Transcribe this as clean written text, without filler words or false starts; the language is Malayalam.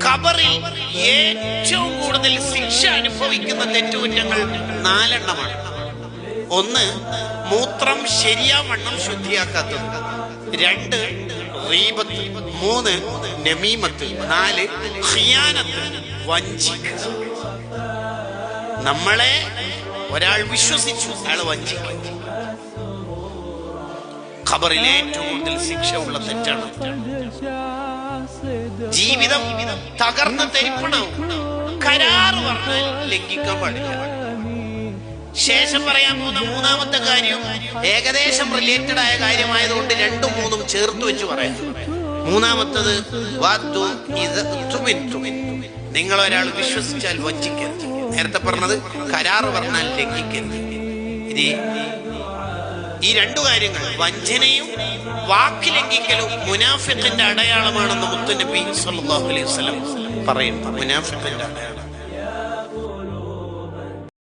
ഖബറിൽ ഏറ്റവും കൂടുതൽ ശിക്ഷ അനുഭവിക്കുന്ന തെറ്റുകുറ്റങ്ങൾ 4 എണ്ണമാണ്. 1, മൂത്രം ശരിയാവണ്ണം ശുദ്ധിയാക്കാത്തത്. 2, ഗീബത്ത്. 3, നമീമത്ത്. 4, ഖിയാനത്ത്, വഞ്ചിക്കുക. നമ്മളെ ഒരാൾ വിശ്വസിച്ചു, അയാൾ വഞ്ചിക്കും. ഖബറിലെ ഏറ്റവും കൂടുതൽ ശിക്ഷ ഉള്ള തെറ്റാണ്. ജീവിതം തകർന്ന തരിപ്പണാവും. കരാറ് പറഞ്ഞാൽ ലംഘിക്കാൻ പാടില്ല. ശേഷം പറയാൻ പോകുന്ന 3-ാമത്തെ കാര്യം ഏകദേശം റിലേറ്റഡ് ആയ കാര്യമായതുകൊണ്ട് 2ഉം 3ഉം ചേർത്ത് വെച്ച് പറയാം. 3-ാമത്തത് നിങ്ങൾ ഒരാൾ വിശ്വസിച്ചാൽ വഞ്ചിക്കരുത്. നേരത്തെ പറഞ്ഞത് കരാറ് പറഞ്ഞാൽ ലംഘിക്കരുത്. ഈ 2 കാര്യങ്ങൾ, വഞ്ചനയും വാക്ക് ലംഘിക്കലും, മുനാഫിഖിന്റെ അടയാളമാണെന്ന് മുത്തുനബി സല്ലല്ലാഹു അലൈഹി വസല്ലം പറയുന്നു. മുനാഫിഖിന്റെ അടയാളം